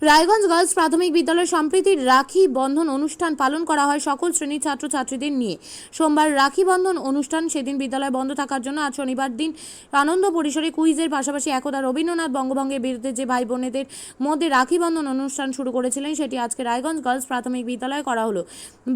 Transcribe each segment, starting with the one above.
Raiganj girls প্রাথমিক বিদ্যালয়ে সম্প্রীতির রাখি বন্ধন অনুষ্ঠান পালন করা হয় সকল শ্রেণীর ছাত্রছাত্রীদের নিয়ে। সোমবার রাখি বন্ধন অনুষ্ঠান, সেদিন বিদ্যালয় বন্ধ থাকার জন্য আজ শনিবার দিন আনন্দ পরিসরে কুইজের পাশাপাশি একদা রবীন্দ্রনাথ বঙ্গভঙ্গের বিরুদ্ধে যে ভাই বোনেদের মধ্যে রাখি বন্ধন অনুষ্ঠান শুরু করেছিলেন, সেটি আজকে রায়গঞ্জ গার্লস প্রাথমিক বিদ্যালয়ে করা হলো।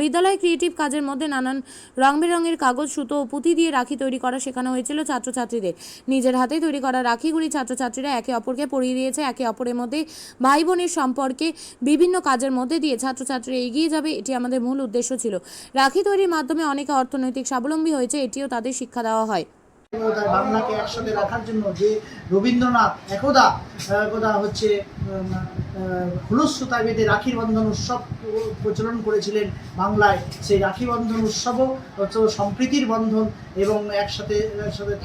বিদ্যালয়ে ক্রিয়েটিভ কাজের মধ্যে নানান রং বেরঙের কাগজ, সুতো ও পুঁতি দিয়ে রাখি তৈরি করা শেখানো হয়েছিল ছাত্রছাত্রীদের। নিজের হাতে তৈরি করা রাখিগুলি ছাত্রছাত্রীরা একে অপরকে পরিয়ে দিয়েছে। একে অপরের মধ্যে ভাই বোনের সম্পর্কে বিভিন্ন কাজের মধ্যে দিয়ে ছাত্রছাত্রীরা এগিয়ে যাবে, এটি আমাদের মূল উদ্দেশ্য ছিল। রাখি তৈরির মাধ্যমে অনেকে অর্থনৈতিক স্বাবলম্বী হয়েছে, এটিও তাদের শিক্ষা দেওয়া হয়। বাংলাকে একসাথে রাখার জন্য যে রবীন্দ্রনাথ একদা হচ্ছে হুলুস সুতায় বেঁধে রাখির বন্ধন উৎসব প্রচলন করেছিলেন বাংলায়, সেই রাখি বন্ধন উৎসবও হচ্ছে সম্প্রীতির বন্ধন এবং একসাথে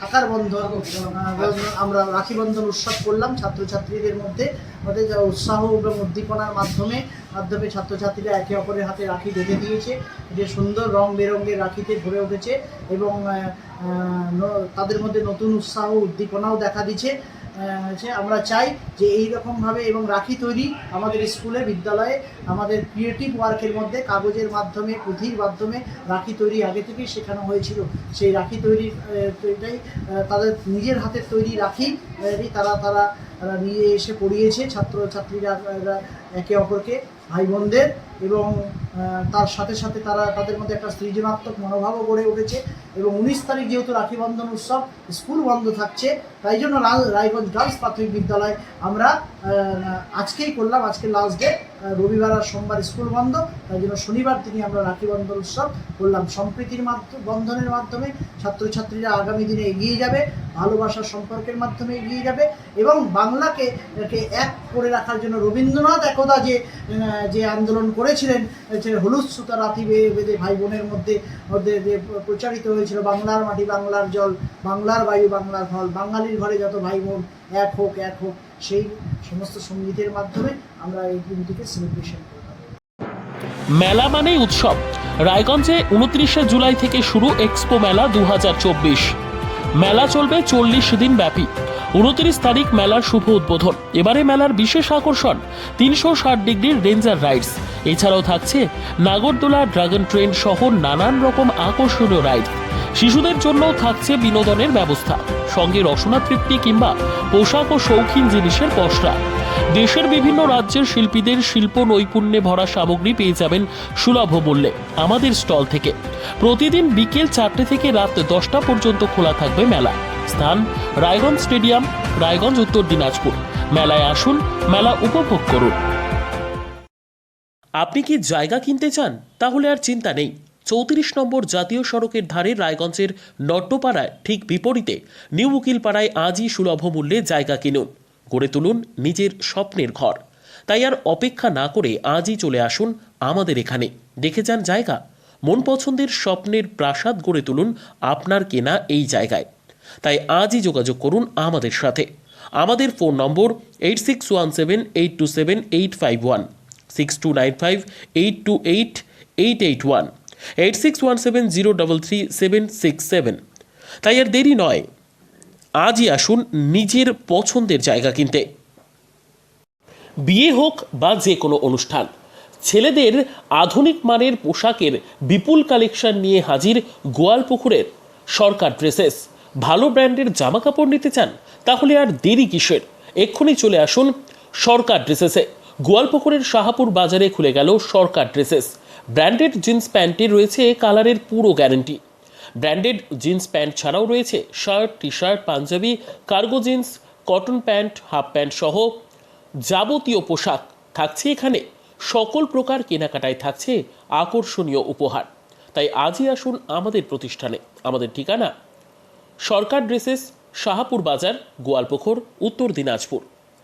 থাকার বন্ধন। আমরা রাখি বন্ধন উৎসব করলাম ছাত্রছাত্রীদের মধ্যে উৎসাহ এবং উদ্দীপনার মাধ্যমে ছাত্রছাত্রীরা একে অপরের হাতে রাখি বেঁধে দিয়েছে, যে সুন্দর রং বেরঙের রাখিতে ভরে উঠেছে এবং তাদের মধ্যে নতুন উৎসাহ উদ্দীপনাও দেখা দিচ্ছে। আমরা চাই যে এই রকমভাবে এবং রাখি তৈরি আমাদের স্কুলে বিদ্যালয়ে আমাদের ক্রিয়েটিভ ওয়ার্কের মধ্যে কাগজের মাধ্যমে পুঁথির মাধ্যমে রাখি তৈরি আগে থেকেই শেখানো হয়েছিল। সেই রাখি তৈরিটাই তাদের নিজের হাতের তৈরি রাখি তারা নিয়ে এসে পড়িয়েছে ছাত্রছাত্রীরা একে অপরকে, ভাই বোনদের, এবং তার সাথে সাথে তাদের মধ্যে একটা সৃজনাত্মক মনোভাবও গড়ে উঠেছে। এবং 19 তারিখ যেহেতু রাখি বন্ধন উৎসব, স্কুল বন্ধ থাকছে, তাই জন্য রায়গঞ্জ গার্লস প্রাথমিক বিদ্যালয় আমরা আজকেই করলাম, আজকে লাস্ট ডে, রবিবার আর সোমবার স্কুল বন্ধ, তাই জন্য শনিবার দিনই আমরা রাখি বন্ধন উৎসব করলাম। সম্প্রীতির বন্ধনের মাধ্যমে ছাত্রছাত্রীরা আগামী দিনে এগিয়ে যাবে, ভালোবাসার সম্পর্কের মাধ্যমে এগিয়ে যাবে এবং বাংলাকে এক করে রাখার জন্য রবীন্দ্রনাথ একদা যে আন্দোলন করেছিলেন, হলুদ সুতা রাখি বেঁধে ভাই বোনের মধ্যে যে প্রচারিত হয়েছিল, বাংলার মাটি বাংলার জল, বাংলার বায়ু বাংলার ফল, বাঙালির ঘরে যত ভাই বোন এক হোক এক হোক, সেই সমস্ত সঙ্গীতের মাধ্যমে আমরা এই দিনটিকে সেলিব্রেশন করলাম। মেলা মানেই উৎসব। রায়গঞ্জে 29শে জুলাই থেকে শুরু এক্সপো মেলা 2024। মেলা চলবে 40 দিন ব্যাপী। 29 তারিখ মেলার শুভ উদ্বোধন। এবারে মেলার বিশেষ আকর্ষণ 360 ডিগ্রির রেঞ্জার রাইডস। এছাড়াও থাকছে নাগরদোলা, ড্রাগন ট্রেন সহ নানান রকম আকর্ষণীয় রাইড। শিশুদের জন্যও থাকছে বিনোদনের ব্যবস্থা, সঙ্গে রসনা তৃপ্তি কিংবা পোশাক ও শৌখিন জিনিসের পসরা। দেশের বিভিন্ন রাজ্যের শিল্পীদের শিল্প নৈপুণ্যে ভরা সামগ্রী পেয়ে যাবেন সুলভ মূল্যে আমাদের স্টল থেকে। প্রতিদিন বিকেল 4টে থেকে রাত 10টা পর্যন্ত খোলা থাকবে মেলা। স্থান রায়গঞ্জ স্টেডিয়াম, রায়গঞ্জ, উত্তর দিনাজপুর। মেলায় আসুন, মেলা উপভোগ করুন। আপনি কি জায়গা কিনতে চান? তাহলে আর চিন্তা নেই। 34 নম্বর জাতীয় সড়কের ধারে রায়গঞ্জের নট্টপাড়ায় ঠিক বিপরীতে নিউ উকিলপাড়ায় আজই সুলভ মূল্যে জায়গা কিনুন, গড়ে তুলুন নিজের স্বপ্নের ঘর। তাই আর অপেক্ষা না করে আজই চলে আসুন আমাদের এখানে, দেখে যান জায়গা। মন পছন্দের স্বপ্নের প্রাসাদ গড়ে তুলুন আপনার কেনা এই জায়গায়। তাই আজই যোগাযোগ করুন আমাদের সাথে। আমাদের ফোন নম্বর 8617827851, 6295828881, 8617033767। তাই আর দেরি নয়, আজই আসুন নিজের পছন্দের জায়গা কিনতে। বিয়ে হোক বা যে কোনো অনুষ্ঠান, ছেলেদের আধুনিক মানের পোশাকের বিপুল কালেকশন নিয়ে হাজির গোয়ালপুকুরের সরকার ড্রেসেস। ভালো ব্র্যান্ডের জামা কাপড় নিতে চান? তাহলে আর দেরি কিসের? এক্ষুনি চলে আসুন সরকার ড্রেসেসে। গোয়ালপুকুরের শাহাপুর বাজারে খুলে গেল সরকার ড্রেসেস। ব্র্যান্ডেড জিন্স প্যান্টে রয়েছে কালারের পুরো গ্যারান্টি। ব্র্যান্ডেড জিন্স প্যান্ট ছাড়াও রয়েছে shirt, T shirt, panjabi, cargo jeans, cotton pant, half pant সহ যাবতীয় পোশাক থাকছে এখানে। সকল প্রকার কেনাকাটায় থাকছে আকর্ষণীয় উপহার। তাই আজই আসুন আমাদের প্রতিষ্ঠানে। আমাদের ঠিকানা সরকার ড্রেসেস, শাহাপুর বাজার, গোয়ালপুকুর, উত্তর দিনাজপুর।